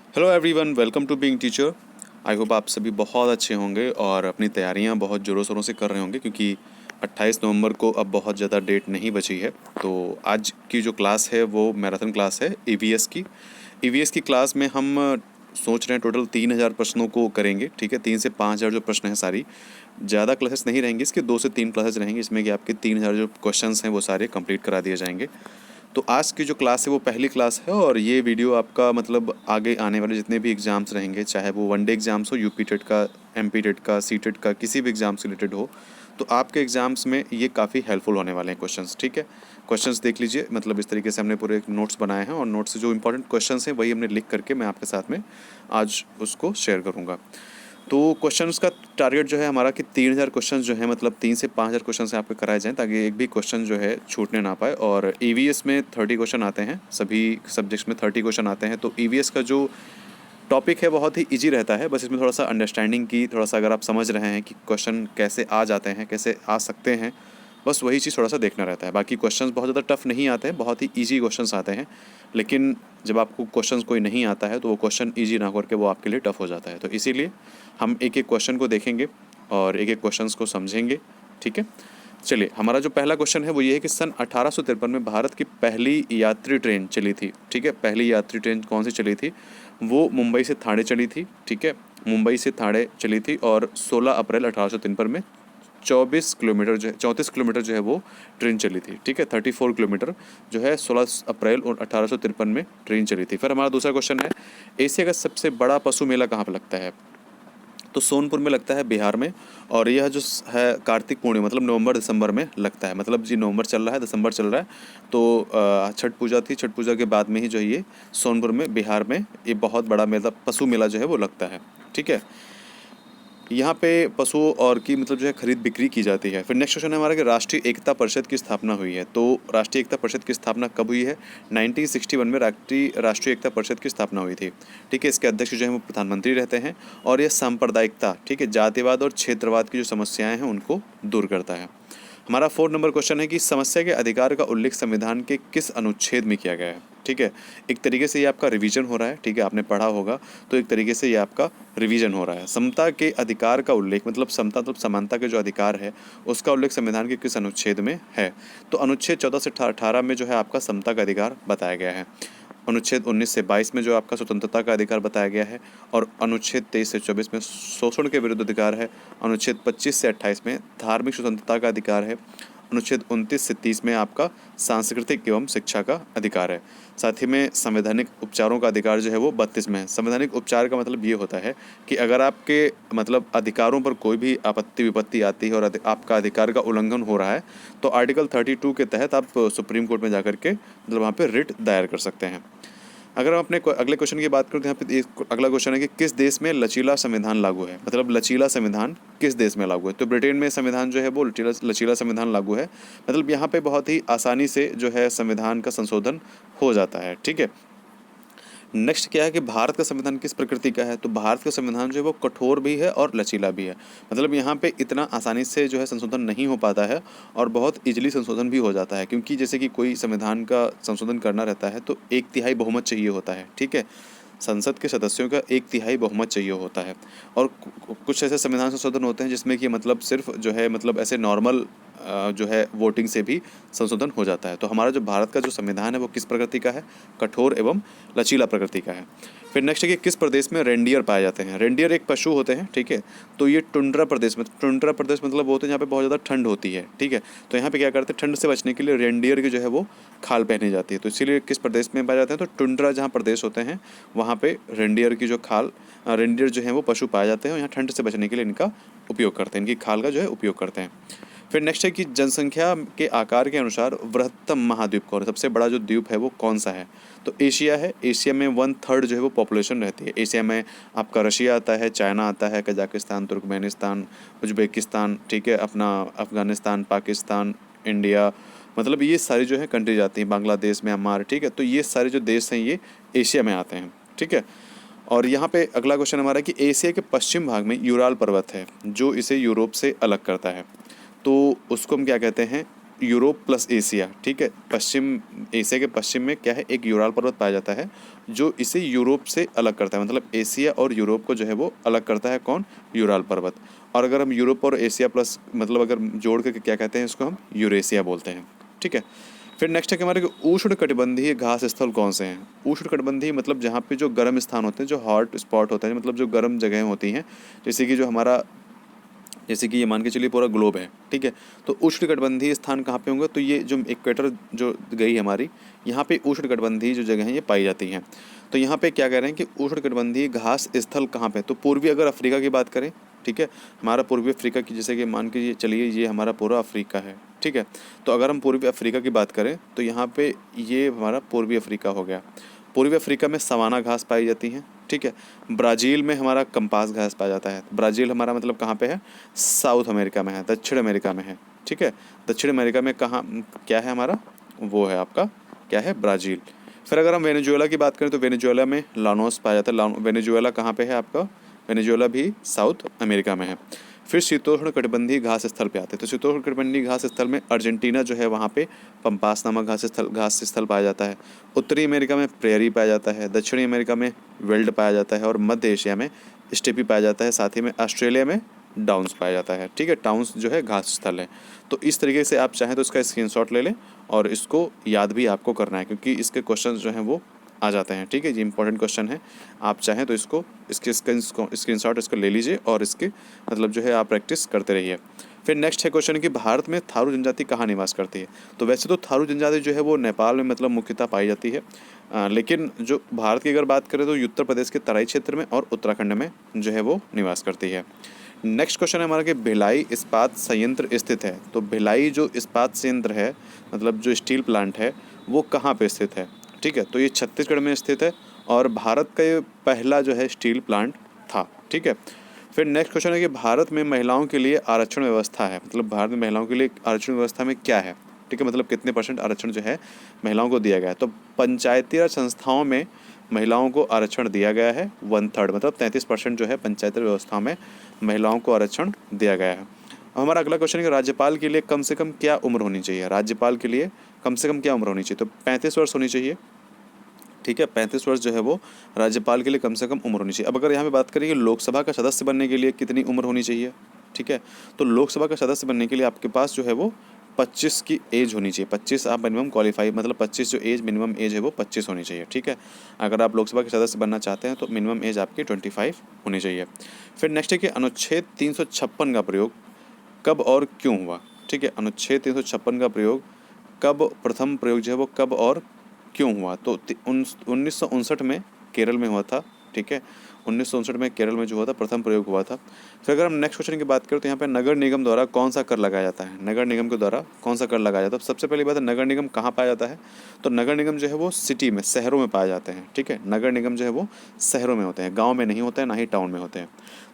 Hello everyone, welcome to being teacher. I hope आप सभी बहुत अच्छे होंगे और अपनी तैयारियां बहुत ज़ोरों शोरों से कर रहे होंगे, क्योंकि 28 नवंबर को अब बहुत ज़्यादा डेट नहीं बची है। तो आज की जो क्लास है वो मैराथन क्लास है ईवीएस की। ईवीएस की क्लास में हम सोच रहे हैं टोटल 3000 प्रश्नों को करेंगे। ठीक है, 3 से 5000 जो प्रश्न हैं, सारी ज़्यादा क्लासेस नहीं रहेंगी, इसके 2 से 3 क्लासेस रहेंगी, इसमें कि आपके 3000 जो क्वेश्चंस हैं वो सारे कंप्लीट करा दिए जाएंगे। तो आज की जो क्लास है वो पहली क्लास है, और ये वीडियो आपका मतलब आगे आने वाले जितने भी एग्ज़ाम्स रहेंगे, चाहे वो वनडे एग्ज़ाम्स हो, यूपी टेट का, एमपी टेट का, सी टेट का, किसी भी एग्ज़ाम से रिलेटेड हो, तो आपके एग्ज़ाम्स में ये काफ़ी हेल्पफुल होने वाले हैं क्वेश्चंस। ठीक है, क्वेश्चंस देख लीजिए। मतलब इस तरीके से हमने पूरे नोट्स बनाए हैं, और नोट्स से जो इंपॉर्टेंट क्वेश्चंस हैं वही हमने लिख करके मैं आपके साथ में आज उसको शेयर करूँगा। तो क्वेश्चंस का टारगेट जो है हमारा कि 3000 क्वेश्चंस जो है, मतलब 3 से 5000 क्वेश्चन से आपके कराए जाएं, ताकि एक भी क्वेश्चन जो है छूटने ना पाए। और ईवीएस में 30 क्वेश्चन आते हैं, सभी सब्जेक्ट्स में 30 क्वेश्चन आते हैं। तो ईवीएस का जो टॉपिक है बहुत ही इजी रहता है, बस इसमें थोड़ा सा अंडरस्टैंडिंग की, थोड़ा सा अगर आप समझ रहे हैं कि क्वेश्चन कैसे आ जाते हैं, कैसे आ सकते हैं, बस वही चीज़ थोड़ा सा देखना रहता है। बाकी क्वेश्चंस बहुत ज़्यादा टफ नहीं आते हैं, बहुत ही इजी क्वेश्चंस आते हैं। लेकिन जब आपको क्वेश्चंस कोई नहीं आता है तो वो क्वेश्चन इजी ना करके वो आपके लिए टफ हो जाता है। तो इसीलिए हम एक एक क्वेश्चन को देखेंगे और एक एक क्वेश्चंस को समझेंगे। ठीक है, चलिए, हमारा जो पहला क्वेश्चन है वो ये है कि सन 1853 में भारत की पहली यात्री ट्रेन चली थी। ठीक है, पहली यात्री ट्रेन कौन सी चली थी? वो मुंबई से ठाणे चली थी। ठीक है, मुंबई से ठाणे चली थी, और 16 अप्रैल 1853 में 34 किलोमीटर जो है वो ट्रेन चली थी। ठीक है, 34 किलोमीटर जो है 16 अप्रैल और 1853 में ट्रेन चली थी। फिर हमारा दूसरा क्वेश्चन है, एशिया का सबसे बड़ा पशु मेला कहाँ पर लगता है? तो सोनपुर में लगता है, बिहार में। और यह जो है कार्तिक पूर्णिमा, मतलब नवंबर दिसंबर में लगता है। मतलब जी नवंबर चल रहा है, दिसंबर चल रहा है, तो छठ पूजा थी, छठ पूजा के बाद में ही जो है ये सोनपुर में, बिहार में ये बहुत बड़ा मेला, पशु मेला जो है वो लगता है। ठीक है, यहाँ पे पशुओं और की मतलब जो है खरीद बिक्री की जाती है। फिर नेक्स्ट क्वेश्चन है हमारा कि राष्ट्रीय एकता परिषद की स्थापना हुई है। तो राष्ट्रीय एकता परिषद की स्थापना कब हुई है? 1961 में राष्ट्रीय एकता परिषद की स्थापना हुई थी। ठीक है, इसके अध्यक्ष जो है वो प्रधानमंत्री रहते हैं, और ये सांप्रदायिकता, ठीक है, जातिवाद और क्षेत्रवाद की जो समस्याएं हैं उनको दूर करता है। हमारा 4 नंबर क्वेश्चन है कि समस्या के अधिकार का उल्लेख संविधान के किस अनुच्छेद में किया गया है? ठीक है, एक तरीके से ये आपका रिवीजन हो रहा है। ठीक है, आपने पढ़ा होगा, तो एक तरीके से ये आपका रिवीजन हो रहा है। समता के अधिकार का उल्लेख, मतलब समता मतलब समानता के जो अधिकार है उसका उल्लेख संविधान के किस अनुच्छेद में है? तो अनुच्छेद 14 से 18 में जो है आपका समता का अधिकार बताया गया है। अनुच्छेद 19 से 22 में जो आपका स्वतंत्रता का अधिकार बताया गया है, और अनुच्छेद 23 से 24 में शोषण के विरुद्ध अधिकार है। अनुच्छेद 25 से 28 में धार्मिक स्वतंत्रता का अधिकार है। अनुच्छेद 29 से 30 में आपका सांस्कृतिक एवं शिक्षा का अधिकार है। साथ ही में संवैधानिक उपचारों का अधिकार जो है वो 32 में है। संवैधानिक उपचार का मतलब ये होता है कि अगर आपके मतलब अधिकारों पर कोई भी आपत्ति विपत्ति आती है और आपका अधिकार का उल्लंघन हो रहा है, तो आर्टिकल 32 के तहत आप सुप्रीम कोर्ट में जाकर के मतलब वहाँ पे रिट दायर कर सकते हैं। अगर हम अपने अगले क्वेश्चन की बात करें, तो यहाँ पे अगला क्वेश्चन है कि किस देश में लचीला संविधान लागू है? मतलब लचीला संविधान किस देश में लागू है? तो ब्रिटेन में संविधान जो है वो लचीला संविधान लागू है। मतलब यहाँ पे बहुत ही आसानी से जो है संविधान का संशोधन हो जाता है। ठीक है, नेक्स्ट क्या है कि भारत का संविधान किस प्रकृति का है? तो भारत का संविधान जो है वो कठोर भी है और लचीला भी है। मतलब यहाँ पे इतना आसानी से जो है संशोधन नहीं हो पाता है, और बहुत इजीली संशोधन भी हो जाता है, क्योंकि जैसे कि कोई संविधान का संशोधन करना रहता है तो 1/3 बहुमत चाहिए होता है। ठीक है, संसद के सदस्यों का 1/3 बहुमत चाहिए होता है। और कुछ ऐसे संविधान संशोधन होते हैं जिसमें कि मतलब सिर्फ जो है मतलब ऐसे नॉर्मल जो है वोटिंग से भी संशोधन हो जाता है। तो हमारा जो भारत का जो संविधान है वो किस प्रकृति का है? कठोर एवं लचीला प्रकृति का है। फिर नेक्स्ट है कि किस प्रदेश में रेंडियर पाए जाते हैं? रेंडियर एक पशु होते हैं। ठीक है, तो ये टुंड्रा प्रदेश में, टुंड्रा प्रदेश मतलब वो होते हैं जहाँ पे बहुत ज़्यादा ठंड होती है। ठीक है, तो यहाँ पे क्या करते हैं, ठंड से बचने के लिए रेंडियर की जो है वो खाल पहनी जाती है। तो इसीलिए किस प्रदेश में पाए जाते हैं? तो टुंड्रा जहाँ प्रदेश होते हैं वहाँ पे रेंडियर की जो खाल, रेंडियर जो है वो पशु पाए जाते हैं, और यहाँ ठंड से बचने के लिए इनका उपयोग करते हैं, इनकी खाल का जो है उपयोग करते हैं। फिर नेक्स्ट है कि जनसंख्या के आकार के अनुसार बृहत्तम महाद्वीप कौन है? सबसे बड़ा जो द्वीप है वो कौन सा है? तो एशिया है। एशिया में 1/3 जो है वो पॉपुलेशन रहती है। एशिया में आपका रशिया आता है, चाइना आता है, कजाकिस्तान, तुर्कमेनिस्तान, उज्बेकिस्तान, ठीक है, अपना अफगानिस्तान, पाकिस्तान, इंडिया, मतलब ये सारी जो है कंट्रीज आती हैं, बांग्लादेश, म्यांमार। ठीक है, तो ये सारे जो देश हैं ये एशिया में आते हैं। ठीक है, और यहाँ पे अगला क्वेश्चन हमारा कि एशिया के पश्चिम भाग में यूराल पर्वत है जो इसे यूरोप से अलग करता है। तो उसको हम क्या कहते हैं? Europe plus Asia. ठीक है, पश्चिम, एशिया के पश्चिम में क्या है? एक यूराल पर्वत पाया जाता है, जो इसे यूरोप से अलग करता है, मतलब एशिया और यूरोप को जो है वो अलग करता है कौन? यूराल पर्वत। और अगर हम यूरोप और एशिया प्लस मतलब अगर जोड़ के क्या कहते हैं इसको? हम यूरेशिया बोलते हैं। ठीक है। फिर नेक्स्ट है कि हमारे उष्ण कटिबंधीय घास स्थल कौन से हैं? उष्ण कटिबंधीय मतलब जहाँ पे जो गर्म स्थान होते हैं, जो हॉट स्पॉट होते हैं, मतलब जो गर्म जगह होती हैं, जैसे कि जो हमारा, जैसे कि ये मान के चलिए पूरा ग्लोब है। ठीक है। तो उष्णकटिबंधीय स्थान कहाँ पे होंगे? तो ये जो इक्वेटर जो गई हमारी, यहाँ पे उष्णकटिबंधीय जो जगह हैं ये पाई जाती हैं। तो यहाँ पे क्या कह रहे हैं कि उष्णकटिबंधीय घास स्थल कहाँ पे? तो पूर्वी अगर अफ्रीका की बात करें, ठीक है, हमारा पूर्वी अफ्रीका की, जैसे कि मान के चलिए ये हमारा पूरा अफ्रीका है। ठीक है। तो अगर हम पूर्वी अफ्रीका की बात करें तो यहाँ पे ये हमारा पूर्वी अफ्रीका हो गया। पूर्वी अफ्रीका में सवाना घास पाई जाती हैं। ठीक है। ब्राज़ील में हमारा कंपास घास पाया जाता है। ब्राज़ील हमारा मतलब कहाँ पे है? साउथ अमेरिका में है, दक्षिण अमेरिका में है। ठीक है। दक्षिण अमेरिका में कहाँ क्या है हमारा? वो है आपका क्या है? ब्राज़ील। फिर अगर हम वेनेजुएला की बात करें तो वेनेजुएला में लानोस पाया जाता है। वेनेजुएला कहाँ पे है आपका? वेनेजुएला भी साउथ अमेरिका में है। फिर शीतोष्ण कटिबंधीय घास स्थल पे आते हैं। तो शीतोष्ण कटिबंधीय घास स्थल में अर्जेंटीना जो है वहाँ पे पंपास नामक घास स्थल पाया जाता है। उत्तरी अमेरिका में प्रेयरी पाया जाता है। दक्षिणी अमेरिका में वेल्ड पाया जाता है और मध्य एशिया में स्टेपी पाया जाता है। साथ ही में ऑस्ट्रेलिया में डाउन्स पाया जाता है। ठीक है। टाउन्स जो है घास स्थल है। तो इस तरीके से आप चाहें तो इसका स्क्रीनशॉट ले लें और इसको याद भी आपको करना है, क्योंकि इसके क्वेश्चन जो हैं वो आ जाते हैं। ठीक है। ये इंपॉर्टेंट क्वेश्चन है। आप चाहें तो इसको स्क्रीनशॉट इसको ले लीजिए और इसके मतलब जो है आप प्रैक्टिस करते रहिए। फिर नेक्स्ट है क्वेश्चन कि भारत में थारू जनजाति कहाँ निवास करती है? तो वैसे तो थारू जनजाति जो है वो नेपाल में मतलब मुख्यतः पाई जाती है, लेकिन जो भारत की अगर बात करें तो उत्तर प्रदेश के तराई क्षेत्र में और उत्तराखंड में जो है वो निवास करती है। नेक्स्ट क्वेश्चन है हमारा कि भिलाई इस्पात संयंत्र स्थित है। तो भिलाई जो इस्पात संयंत्र है, मतलब जो स्टील प्लांट है, वो कहाँ पे स्थित है? ठीक है। तो ये छत्तीसगढ़ में स्थित है और भारत का ये पहला जो है स्टील प्लांट था। ठीक है। फिर नेक्स्ट क्वेश्चन है कि भारत में महिलाओं के लिए आरक्षण व्यवस्था है, मतलब भारत में महिलाओं के लिए आरक्षण व्यवस्था में क्या है? ठीक है। मतलब कितने % आरक्षण जो है महिलाओं को दिया गया है? तो पंचायती राज संस्थाओं में महिलाओं को आरक्षण दिया गया है 1/3, मतलब 33% जो है पंचायती राज व्यवस्था में महिलाओं को आरक्षण दिया गया है। अब हमारा अगला क्वेश्चन है कि राज्यपाल के लिए कम से कम क्या उम्र होनी चाहिए? राज्यपाल के लिए कम से कम क्या उम्र होनी चाहिए? तो 35 वर्ष होनी चाहिए। ठीक है। 35 वर्ष जो है वो राज्यपाल के लिए कम से कम उम्र होनी चाहिए। अब अगर यहाँ पे बात करें कि लोकसभा का सदस्य बनने के लिए कितनी उम्र होनी चाहिए? ठीक है। तो लोकसभा का सदस्य बनने के लिए आपके पास जो है वो 25 की एज होनी चाहिए। 25 आप मिनिमम क्वालिफाई, मतलब 25 जो एज मिनिमम एज है वो 25 होनी चाहिए। ठीक है। अगर आप लोकसभा के सदस्य बनना चाहते हैं तो मिनिमम एज आपकी 25 होनी चाहिए। फिर नेक्स्ट है कि अनुच्छेद 356 का प्रयोग कब और क्यों हुआ? ठीक है। अनुच्छेद 356 का प्रयोग कब, प्रथम प्रयोग जो है वो कब और क्यों हुआ? तो 1959 में केरल में हुआ था। ठीक है। 1959 में केरल में जो हुआ था प्रथम प्रयोग हुआ था। फिर अगर हम नेक्स्ट क्वेश्चन की बात करें तो यहाँ पे नगर निगम द्वारा कौन सा कर लगाया जाता है? नगर निगम के द्वारा कौन सा कर लगाया जाता है? सबसे पहली बात है नगर निगम कहाँ पाया जाता है? तो नगर निगम जो है वो सिटी में, शहरों में पाए जाते हैं। ठीक है। नगर निगम जो है वो शहरों में होते हैं, गाँव में नहीं होते हैं, ना ही टाउन में होते हैं।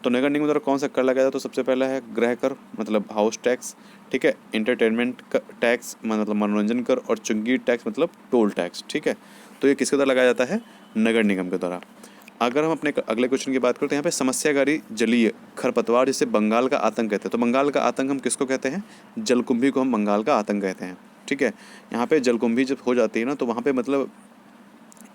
तो नगर निगम द्वारा कौन सा कर लगाया जाता है? तो सबसे पहला है गृह कर, मतलब हाउस टैक्स। ठीक है। इंटरटेनमेंट टैक्स मतलब मनोरंजन कर, और चुंगी टैक्स मतलब टोल टैक्स। ठीक है। तो ये किसके द्वारा लगाया जाता है? नगर निगम के द्वारा। अगर हम अपने अगले क्वेश्चन की बात करें तो यहाँ पे समस्याकारी जलीय खरपतवार जिसे बंगाल का आतंक कहते हैं। तो बंगाल का आतंक हम किसको कहते हैं? जलकुंभी को हम बंगाल का आतंक कहते हैं। ठीक है। यहाँ पे जलकुंभी जब हो जाती है ना तो वहाँ पे मतलब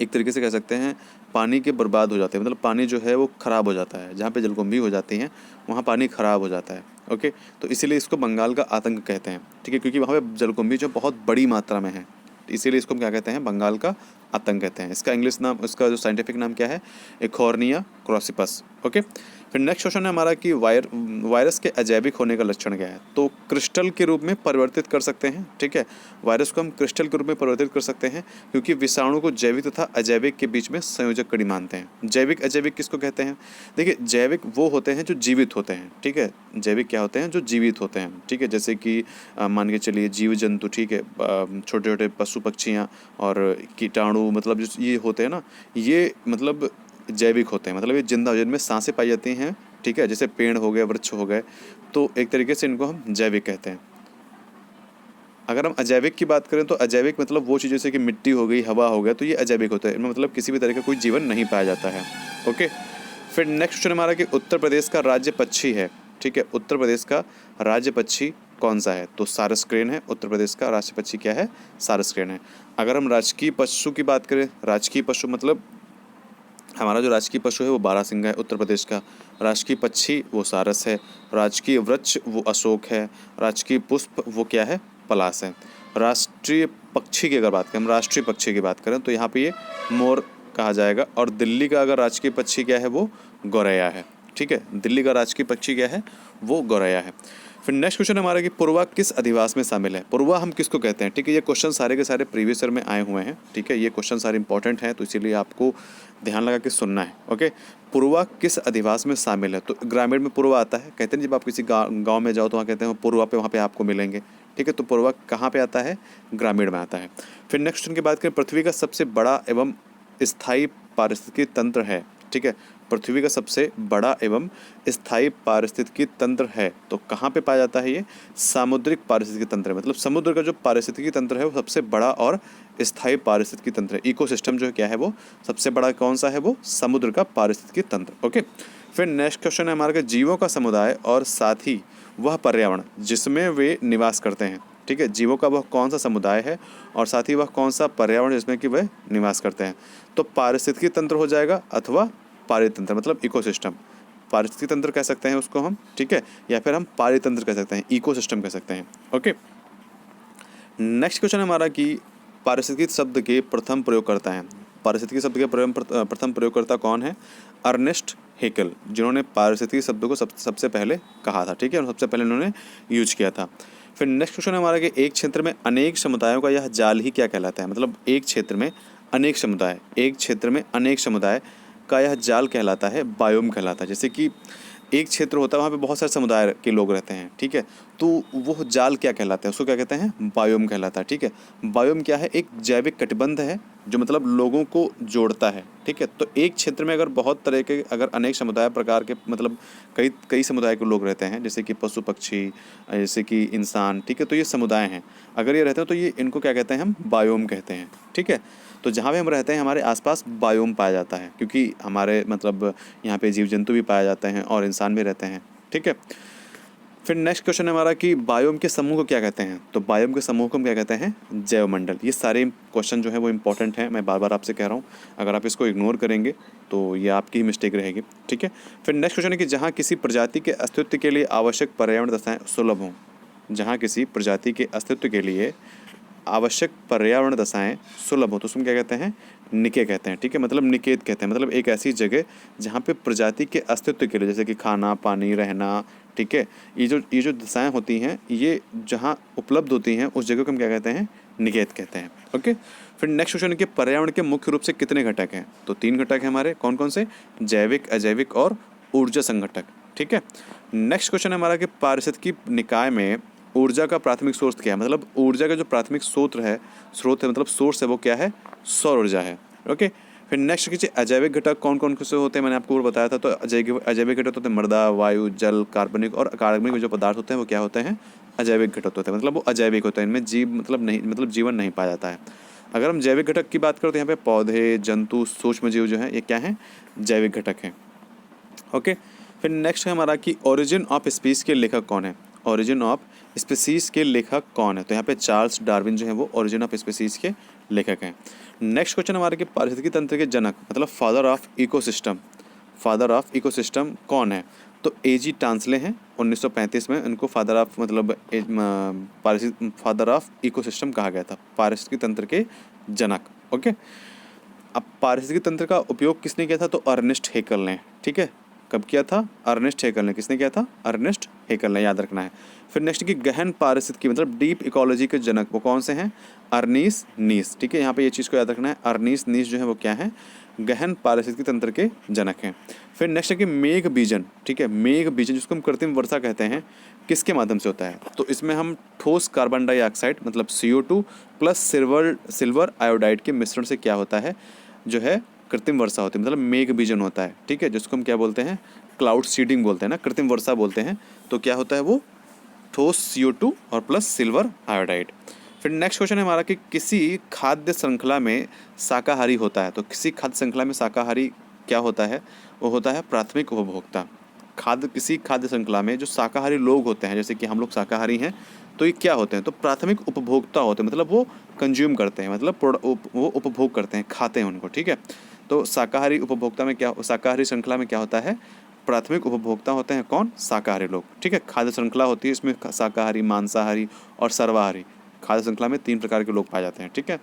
एक तरीके से कह सकते हैं पानी के बर्बाद हो जाते हैं, मतलब पानी जो है वो ख़राब हो जाता है। जहाँ पे जलकुंभी हो जाती हैं वहाँ पानी ख़राब हो जाता है। ओके। तो इसीलिए इसको बंगाल का आतंक कहते हैं। ठीक है। क्योंकि वहाँ पे जलकुंभी जो बहुत बड़ी मात्रा में है, इसीलिए इसको हम क्या कहते हैं? बंगाल का आतंक कहते हैं। इसका इंग्लिश नाम, इसका जो साइंटिफिक नाम क्या है? एखोर्निया क्रॉसिपस। ओके। फिर नेक्स्ट क्वेश्चन है हमारा कि वायरस के अजैविक होने का लक्षण क्या है? तो क्रिस्टल के रूप में परिवर्तित कर सकते हैं। ठीक है। वायरस को हम क्रिस्टल के रूप में परिवर्तित कर सकते हैं क्योंकि विषाणु को जैविक तथा अजैविक के बीच में संयोजक कड़ी मानते हैं। जैविक अजैविक किसको कहते हैं? देखिए, जैविक वो होते हैं जो जीवित होते हैं। ठीक है। जैविक क्या होते हैं? जो जीवित होते हैं। ठीक है। जैसे कि मान के चलिए जीव जंतु, ठीक है, छोटे छोटे पशु पक्षियाँ और कीटाणु, मतलब जो ये होते हैं ना, ये मतलब जैविक होते हैं, मतलब ये जिंदा, जिनमें सांसें पाई जाती हैं। ठीक है। जैसे पेड़ हो गए, वृक्ष हो गए, तो एक तरीके से इनको हम जैविक कहते हैं। अगर हम अजैविक की बात करें तो अजैविक मतलब वो चीज़ जैसे कि मिट्टी हो गई, हवा हो गया, तो ये अजैविक होता है। इनमें मतलब किसी भी तरह का कोई जीवन नहीं पाया जाता है। ओके। फिर नेक्स्ट क्वेश्चन हमारा कि उत्तर प्रदेश का राज्य पक्षी है। ठीक है। उत्तर प्रदेश का राज्य पक्षी कौन सा है? तो सारस क्रेन है। उत्तर प्रदेश का राष्ट्रीय पक्षी क्या है? सारस क्रेन है। अगर हम राजकीय पशु की बात करें, राजकीय पशु मतलब हमारा जो राजकीय पशु है वो बारहसिंगा है उत्तर प्रदेश का। राजकीय पक्षी वो सारस है। राजकीय वृक्ष वो अशोक है। राजकीय पुष्प वो क्या है, पलाश है। राष्ट्रीय पक्षी की अगर बात करें, हम राष्ट्रीय पक्षी की बात करें तो यहाँ पे ये मोर कहा जाएगा। और दिल्ली का अगर राजकीय पक्षी क्या है, वो गौरैया है। ठीक है, दिल्ली का राजकीय पक्षी क्या है, वो गौरैया है। फिर नेक्स्ट क्वेश्चन हमारा कि पूर्वा किस अधिवास में शामिल है। पूर्वा हम किसको कहते हैं। ठीक है, ये क्वेश्चन सारे के सारे प्रीवियस ईयर में आए हुए हैं। ठीक है, ये क्वेश्चन सारे इंपॉर्टेंट हैं, तो इसीलिए आपको ध्यान लगा के सुनना है। ओके, पूर्वा किस अधिवास में शामिल है। तो ग्रामीण में पूर्वा आता है। कहते हैं जब आप किसी गाँव में जाओ तो वहाँ कहते हैं पूर्वा पे, वहाँ पे आपको मिलेंगे। ठीक है, तो पूर्वा कहाँ पे आता है, ग्रामीण में आता है। फिर नेक्स्ट क्वेश्चन की बात करें, पृथ्वी का सबसे बड़ा एवं स्थायी पारिस्थितिकी तंत्र है। ठीक है, पृथ्वी का सबसे बड़ा एवं स्थायी पारिस्थितिकी तंत्र है तो कहाँ पे पाया जाता है, ये सामुद्रिक पारिस्थितिकी तंत्र है। मतलब समुद्र का जो पारिस्थितिकी तंत्र है वो सबसे बड़ा और स्थायी पारिस्थितिकी तंत्र है। इकोसिस्टम जो है क्या है, वो सबसे बड़ा कौन सा है, वो समुद्र का पारिस्थितिकी तंत्र। ओके, फिर नेक्स्ट क्वेश्चन है हमारा जीवों का समुदाय और साथ ही वह पर्यावरण जिसमें वे निवास करते हैं। ठीक है, जीवों का वह कौन सा समुदाय है और साथ ही वह कौन सा पर्यावरण जिसमें कि वह निवास करते हैं। तो पारिस्थितिकी तंत्र हो जाएगा अथवा पारितंत्र, मतलब इकोसिस्टम। पारिस्थितिकी तंत्र कह सकते हैं उसको हम। ठीक है, या फिर हम पारितंत्र कह सकते हैं, इकोसिस्टम कह सकते हैं। ओके, नेक्स्ट क्वेश्चन हमारा कि पारिस्थितिकी शब्द के प्रथम प्रयोगकर्ता हैं। पारिस्थितिकी शब्द के प्रथम प्रयोगकर्ता कौन है, अर्नेस्ट हेकल, जिन्होंने पारिस्थितिकी शब्द को सबसे पहले कहा था। ठीक है, और सबसे पहले उन्होंने यूज किया था। फिर नेक्स्ट क्वेश्चन हमारा कि एक क्षेत्र में अनेक समुदायों का यह जाल ही क्या कहलाता है। मतलब एक क्षेत्र में अनेक समुदाय, एक क्षेत्र में अनेक समुदाय का यह जाल कहलाता है, बायोम कहलाता है। जैसे कि एक क्षेत्र होता है, वहाँ पे बहुत सारे समुदाय के लोग रहते हैं। ठीक है, तो वो जाल क्या कहलाता है, उसको क्या कहते हैं, बायोम कहलाता है। ठीक है, बायोम क्या है, एक जैविक कटिबंध है जो मतलब लोगों को जोड़ता है। ठीक है, तो एक क्षेत्र में अगर बहुत तरह के, अगर अनेक समुदाय प्रकार के, मतलब कई कई समुदाय के लोग रहते हैं, जैसे कि पशु पक्षी, जैसे कि इंसान। ठीक है, तो ये समुदाय हैं। अगर ये रहते हैं तो ये इनको क्या कहते हैं, हम बायोम कहते हैं। ठीक है, तो जहाँ पे हम रहते हैं हमारे आसपास बायोम पाया जाता है, क्योंकि हमारे मतलब यहाँ पे जीव जंतु भी पाए जाते हैं और इंसान भी रहते हैं। ठीक है, फिर नेक्स्ट क्वेश्चन है हमारा कि बायोम के समूह को क्या कहते हैं। तो बायोम के समूह को हम क्या कहते हैं, जैवमंडल। ये सारे क्वेश्चन जो है वो इंपॉर्टेंट हैं, मैं बार बार आपसे कह रहा हूँ। अगर आप इसको इग्नोर करेंगे तो ये आपकी ही मिस्टेक रहेगी। ठीक है, फिर नेक्स्ट क्वेश्चन है कि जहाँ किसी प्रजाति के अस्तित्व के लिए आवश्यक पर्यावरण दशाएं सुलभ हों। जहाँ किसी प्रजाति के अस्तित्व के लिए आवश्यक पर्यावरण दशाएं सुलभ हो तो उसमें क्या कहते हैं, निके कहते हैं। ठीक है, मतलब निकेत कहते हैं, मतलब एक ऐसी जगह जहाँ पे प्रजाति के अस्तित्व के लिए, जैसे कि खाना पानी रहना, ठीक है, ये जो दशाएं होती हैं, ये जहाँ उपलब्ध होती हैं उस जगह को हम क्या कहते हैं, निकेत कहते हैं। ओके, फिर नेक्स्ट क्वेश्चन है कि पर्यावरण के मुख्य रूप से कितने घटक हैं। तो 3 घटक हैं हमारे, कौन कौन से, जैविक, अजैविक और ऊर्जा संघटक। ठीक है, नेक्स्ट क्वेश्चन है हमारा कि पारिस्थितिकी निकाय में ऊर्जा का प्राथमिक सोर्स क्या है। मतलब ऊर्जा का जो प्राथमिक स्रोत है मतलब सोर्स है, वो क्या है, सौर ऊर्जा है। ओके, फिर नेक्स्ट कीजिए अजैविक घटक कौन कौन से होते हैं, मैंने आपको बताया था। तो अजैविक घटक होते हैं मृदा, वायु, जल, कार्बनिक और अकार्बनिक जो पदार्थ होते हैं वो क्या होते हैं, अजैविक घटक होते हैं। मतलब वो अजैविक होते हैं, इनमें जीव मतलब जीवन नहीं पाया जाता है। अगर हम जैविक घटक की बात करें तो यहाँ पे पौधे, जंतु, सूक्ष्म जीव जो है ये क्या है, जैविक घटक हैं। ओके, फिर नेक्स्ट है हमारा कि ओरिजिन ऑफ स्पीसीज के लेखक कौन है। ओरिजिन ऑफ स्पीसीज के लेखक कौन है। तो यहाँ पे चार्ल्स डार्विन जो है वो ओरिजिन ऑफ स्पीसीज के लेखक हैं। नेक्स्ट क्वेश्चन हमारे कि पारिस्थितिकी तंत्र के जनक मतलब फादर ऑफ इकोसिस्टम कौन है। तो एजी टांसले हैं, 1935 में उनको फादर ऑफ मतलब फादर ऑफ इकोसिस्टम कहा गया था, पारिस्थितिकी तंत्र के जनक। ओके, अब पारिस्थितिकी तंत्र का उपयोग किसने किया था, तो अर्नेस्ट हेकल ने। ठीक है, कब किया था, अर्नेस्ट हेकल ने। किसने किया था, अर्नेस्ट हेकल ने, याद रखना है। फिर नेक्स्ट की गहन पारिस्थितिकी मतलब डीप इकोलॉजी के जनक वो कौन से हैं, अर्नीस नीस। ठीक है, यहाँ पे ये चीज़ को याद रखना है, अर्नीस नीस जो है वो क्या है, गहन पारिस्थितिकी तंत्र के जनक हैं। फिर नेक्स्ट है कि मेघ बीजन। ठीक है, मेघ बीजन जिसको हम कृत्रिम वर्षा कहते हैं, किसके माध्यम से होता है। तो इसमें हम ठोस कार्बन डाइऑक्साइड मतलब CO2 प्लस सिल्वर आयोडाइड के मिश्रण से क्या होता है, जो है कृत्रिम वर्षा होती है, मतलब मेघ बीजन होता है। ठीक है, जिसको हम क्या बोलते हैं, क्लाउड सीडिंग बोलते हैं ना, कृत्रिम वर्षा बोलते हैं। तो क्या होता है वो ठोस CO2 और प्लस सिल्वर आयोडाइड। फिर नेक्स्ट क्वेश्चन है हमारा कि किसी खाद्य श्रृंखला में शाकाहारी होता है। तो किसी खाद्य श्रृंखला में शाकाहारी क्या होता है, वो होता है प्राथमिक उपभोक्ता। किसी खाद्य श्रृंखला में जो शाकाहारी लोग होते हैं, जैसे कि हम लोग शाकाहारी हैं, तो ये क्या होते हैं, तो प्राथमिक उपभोक्ता होते हैं। मतलब वो कंज्यूम करते हैं, मतलब वो उपभोग करते हैं, खाते हैं उनको। ठीक है, तो शाकाहारी उपभोक्ता में क्या, शाकाहारी श्रृंखला में क्या होता है, प्राथमिक उपभोक्ता होते हैं कौन, शाकाहारी लोग। ठीक है, खाद्य श्रृंखला होती है, इसमें शाकाहारी, मांसाहारी और सर्वाहारी, खाद्य श्रृंखला में 3 प्रकार के लोग पाए जाते हैं। ठीक है,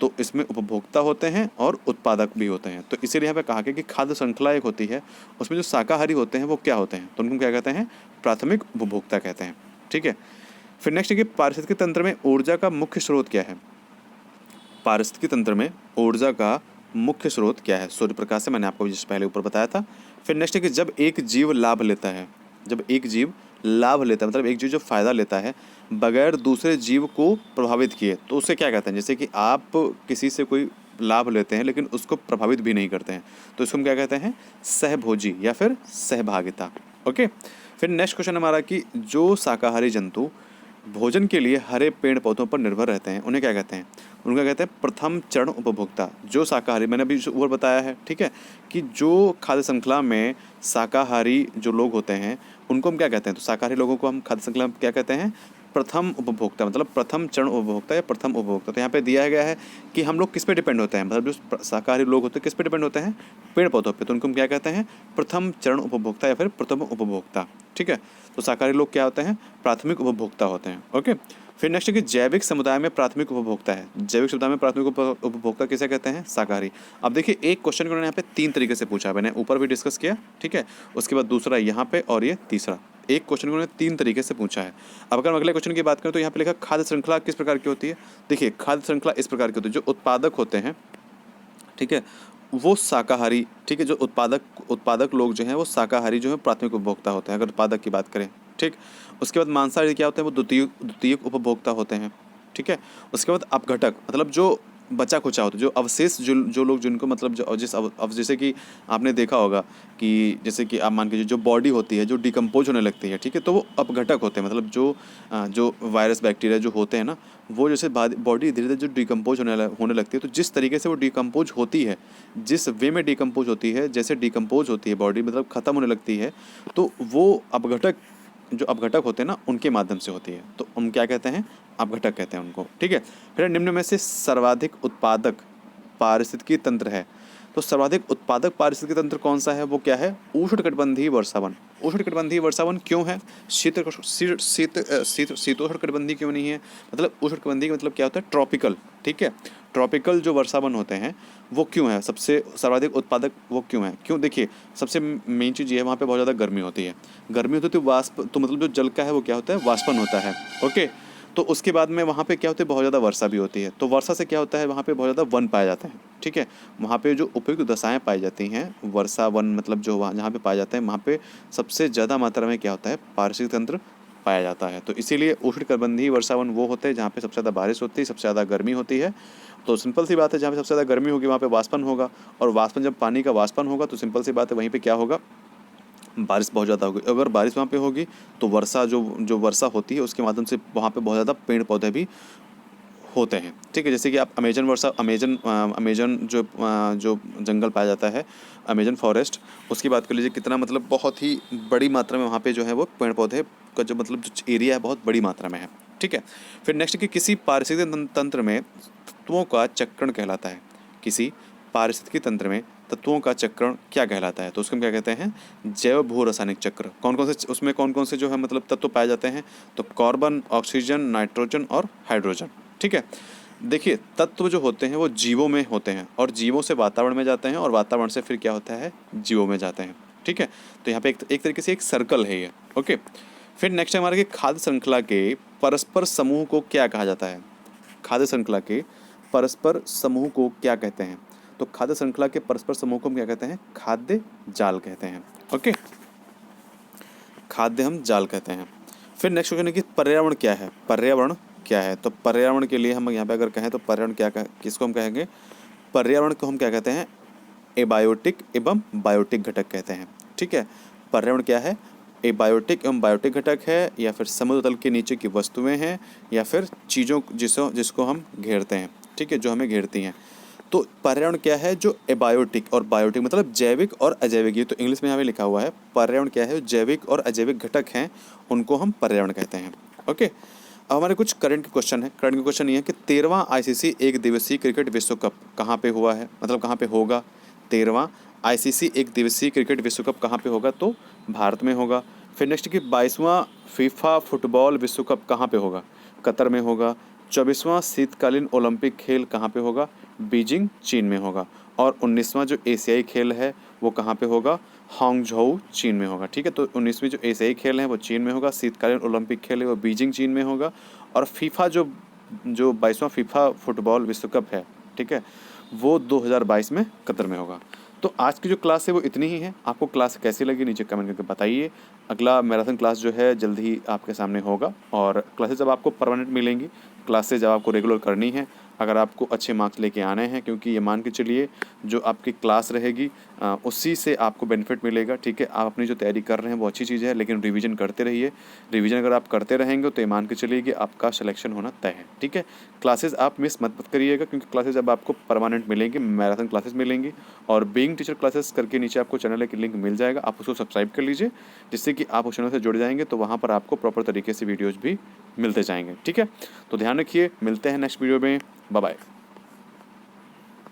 तो इसमें उपभोक्ता होते हैं और उत्पादक भी होते हैं। तो इसीलिए यहाँ पे कहा गया कि खाद्य श्रृंखला एक होती है, उसमें जो शाकाहारी होते हैं वो क्या होते हैं, तो उनको क्या कहते हैं, प्राथमिक उपभोक्ता कहते हैं। ठीक है, फिर नेक्स्ट है कि पारिस्थितिकी तंत्र में ऊर्जा का मुख्य स्रोत क्या है। पारिस्थितिकी तंत्र में ऊर्जा का मुख्य स्रोत क्या है, सूर्य प्रकाश से, मैंने आपको जिस पहले ऊपर बताया था। फिर नेक्स्ट है कि जब एक जीव लाभ लेता है, जब एक जीव लाभ लेता है मतलब एक जीव जो फायदा लेता है बगैर दूसरे जीव को प्रभावित किए, तो उसे क्या कहते हैं। जैसे कि आप किसी से कोई लाभ लेते हैं लेकिन उसको प्रभावित भी नहीं करते हैं, तो इसको हम क्या कहते हैं, सहभोजी या फिर सहभागिता। ओके, फिर नेक्स्ट क्वेश्चन हमारा कि जो शाकाहारी जंतु भोजन के लिए हरे पेड़ पौधों पर निर्भर रहते हैं उन्हें क्या कहते हैं, उनका कहते हैं प्रथम चरण उपभोक्ता। जो शाकाहारी, मैंने अभी ऊपर बताया है, ठीक है, कि जो खाद्य श्रृंखला में शाकाहारी जो लोग होते हैं उनको हम क्या कहते हैं, तो शाकाहारी लोगों को हम खाद्य श्रृंखला में क्या कहते हैं, प्रथम उपभोक्ता, मतलब प्रथम चरण उपभोक्ता या प्रथम उपभोक्ता। तो यहाँ पे दिया गया है कि हम लोग किस पे डिपेंड होते हैं, मतलब जो शाकाहारी लोग होते हैं किस पे डिपेंड होते हैं, पेड़ पौधों पे, तो उनको हम क्या कहते हैं, प्रथम चरण उपभोक्ता या फिर प्रथम उपभोक्ता। ठीक है, तो शाकाहारी लोग क्या होते हैं, प्राथमिक उपभोक्ता होते हैं। ओके, फिर नेक्स्ट है कि जैविक समुदाय में प्राथमिक उपभोक्ता है। जैविक समुदाय में प्राथमिक उपभोक्ता किसे कहते हैं, शाकाहारी। अब देखिए एक क्वेश्चन को उन्होंने यहाँ पे 3 तरीके से पूछा, मैंने ऊपर भी डिस्कस किया। ठीक है, उसके बाद दूसरा यहाँ पे और ये तीसरा, एक क्वेश्चन को उन्होंने 3 तरीके से पूछा है। अब अगर हम अगले क्वेश्चन की बात करें तो यहाँ पे लिखा खाद्य श्रृंखला किस प्रकार की होती है। देखिए खाद्य श्रृंखला इस प्रकार की होती है, जो उत्पादक होते हैं, ठीक है, वो शाकाहारी, ठीक है, जो उत्पादक लोग जो हैं वो शाकाहारी जो है प्राथमिक उपभोक्ता होते हैं अगर उत्पादक की बात करें। ठीक, उसके बाद मांसाहारी क्या होते हैं, वो द्वितीयक उपभोक्ता होते हैं। ठीक है, उसके बाद अपघटक, मतलब जो बचा खुचा होता है, जो अवशेष, जो लोग जिनको मतलब जो जैसे कि आपने देखा होगा कि जैसे कि आप मान के जो बॉडी होती है जो डिकम्पोज होने लगती है, ठीक है, तो वो अपघटक होते हैं, मतलब जो वायरस बैक्टीरिया जो होते हैं ना, वो जैसे बॉडी धीरे धीरे जो डिकम्पोज होने लगती है, तो जिस तरीके से वो डिकम्पोज होती है, जिस वे में डिकम्पोज होती है, जैसे डिकम्पोज होती है बॉडी, मतलब ख़त्म होने लगती है, तो वो जो अपघटक होते हैं ना उनके माध्यम से होती है, तो हम क्या कहते हैं, अपघटक कहते हैं उनको। ठीक है, फिर निम्न में से सर्वाधिक उत्पादक पारिस्थितिकी तंत्र है, तो सर्वाधिक उत्पादक पारिस्थितिकी तंत्र कौन सा है, वो क्या है, उष्णकटिबंधीय वर्षावन। उष्णकटिबंधीय वर्षावन क्यों है, शीतोष्णकटिबंधीय क्यों नहीं है, मतलब उष्णकटिबंधीय का मतलब क्या होता है, ट्रॉपिकल। ठीक है, ट्रॉपिकल जो वर्षावन होते हैं वो क्यों है सबसे सर्वाधिक उत्पादक, वो क्यों है, क्यों, देखिए सबसे मेन चीज़ ये है, वहाँ पे बहुत ज़्यादा गर्मी होती है, तो वाष्प, तो मतलब जो जल का है वो क्या होता है, वाष्पन होता है। ओके, तो उसके बाद में वहाँ पे क्या होता है, बहुत ज़्यादा वर्षा भी होती है, तो वर्षा से क्या होता है, वहाँ पे बहुत ज़्यादा वन पाए जाते हैं। ठीक है, वहाँ पे जो उपयुक्त दशाएं पाई जाती हैं, वर्षा वन, मतलब जो वहाँ जहाँ पे पाए जाते हैं वहाँ पे सबसे ज़्यादा मात्रा में क्या होता है, पारिस्थितिक तंत्र पाया जाता है। तो इसीलिए उष्णकटिबंधीय वर्षावन वो होते हैं जहाँ पे सबसे ज़्यादा बारिश होती है, सबसे ज़्यादा गर्मी होती है। तो सिंपल सी बात है, जहाँ पे सबसे ज़्यादा गर्मी होगी वहाँ पे वाष्पन होगा, और वाष्पन, जब पानी का वाष्पन होगा तो सिंपल सी बात है वहीं पे क्या होगा, बारिश बहुत ज़्यादा होगी। अगर बारिश वहाँ पे होगी तो वर्षा जो वर्षा होती है उसके माध्यम से वहाँ पे बहुत ज़्यादा पेड़ पौधे भी होते हैं। ठीक है, जैसे कि आप अमेजन जो जंगल पाया जाता है, अमेजन फॉरेस्ट, उसकी बात कर लीजिए, कितना मतलब बहुत ही बड़ी मात्रा में वहाँ पे जो है वो पेड़ पौधे का जो मतलब जो एरिया है बहुत बड़ी मात्रा में है। ठीक है, फिर नेक्स्ट कि किसी पारिस्थितिक तंत्र में तत्वों का चक्रण कहलाता है, किसी पारिस्थितिकी तंत्र में तत्वों का चक्रण क्या कहलाता है, तो उसको हम क्या कहते हैं, जैव भू रासायनिक चक्र। उसमें कौन कौन से जो है मतलब तत्व पाए जाते हैं, तो कार्बन, ऑक्सीजन, नाइट्रोजन और हाइड्रोजन। ठीक है, देखिए तत्व जो होते हैं वो जीवों में होते हैं, और जीवों से वातावरण में जाते हैं, और वातावरण से फिर क्या होता है, जीवों में जाते हैं। ठीक है, तो यहाँ पे एक तरीके से एक सर्कल है ये। ओके, फिर नेक्स्ट है हमारे कि खाद्य श्रृंखला के परस्पर समूह को क्या कहा जाता है, खाद्य श्रृंखला के परस्पर समूह को क्या कहते हैं, तो खाद्य श्रृंखला के परस्पर समूह को हम क्या कहते हैं, खाद्य जाल कहते हैं। ओके, खाद्य हम जाल कहते हैं। फिर नेक्स्ट क्वेश्चन है कि पर्यावरण क्या है, पर्यावरण क्या है, तो पर्यावरण के लिए हम यहाँ पे अगर कहें तो पर्यावरण किसको हम कहेंगे, पर्यावरण को हम क्या कहते हैं, एबायोटिक एवं बायोटिक घटक कहते हैं। ठीक है, पर्यावरण क्या है, एबायोटिक एवं बायोटिक घटक है, या फिर समुद्र तल के नीचे की वस्तुएं हैं, या फिर चीज़ों जिसको हम घेरते हैं। ठीक है, जो हमें घेरती हैं। तो पर्यावरण क्या है, जो एबायोटिक और बायोटिक मतलब जैविक और अजैविक, ये तो इंग्लिश में यहाँ पे लिखा हुआ है, पर्यावरण क्या है, जैविक और अजैविक घटक हैं, उनको हम पर्यावरण कहते हैं। ओके, अब हमारे कुछ करंट के क्वेश्चन है। करंट के क्वेश्चन ये है कि 13वां आईसीसी एक दिवसीय क्रिकेट विश्व कप कहाँ पे हुआ है, मतलब कहाँ पे होगा, 13वां आईसीसी एक दिवसीय क्रिकेट विश्व कप कहाँ पे होगा? तो भारत में होगा। फिर नेक्स्ट कि 22वां फीफा फुटबॉल विश्व कप कहाँ पे होगा? कतर में होगा। 24वां शीतकालीन ओलंपिक खेल कहाँ पे होगा? बीजिंग चीन में होगा। और 19वां जो एशियाई खेल है वो कहाँ पे होगा? हांगझोउ चीन में होगा। ठीक है, तो 19वीं जो एशियाई खेल है वो चीन में होगा, शीतकालीन ओलंपिक खेल है वो बीजिंग चीन में होगा, और फीफा जो जो 22वां फीफा फुटबॉल विश्व कप है, ठीक है, वो 2022 में कतर में होगा। तो आज की जो क्लास है वो इतनी ही है। आपको क्लास कैसी लगी नीचे कमेंट करके बताइए। अगला मैराथन क्लास जो है जल्द ही आपके सामने होगा, और क्लासेस जब आपको परमानेंट मिलेंगी, क्लासेस जब आपको रेगुलर करनी है, अगर आपको अच्छे मार्क्स लेके आने हैं, क्योंकि ये मान के चलिए जो आपकी क्लास रहेगी उसी से आपको बेनिफिट मिलेगा। ठीक है, आप अपनी जो तैयारी कर रहे हैं वो अच्छी चीज़ है, लेकिन रिवीजन करते रहिए। रिवीजन अगर आप करते रहेंगे तो ये मान के चलिए कि आपका सिलेक्शन होना तय है। ठीक है, क्लासेस आप मिस मत करिएगा, क्योंकि क्लासेस अब आपको परमानेंट मिलेंगी, मैराथन क्लासेस मिलेंगी। और बीइंग टीचर क्लासेस करके नीचे आपको चैनल की लिंक मिल जाएगा, आप उसको सब्सक्राइब कर लीजिए, जिससे कि आप उस चैनल से जुड़ जाएंगे, तो वहाँ पर आपको प्रॉपर तरीके से वीडियोज़ भी मिलते जाएंगे। ठीक है, तो ध्यान रखिए, मिलते हैं नेक्स्ट वीडियो में। Bye bye.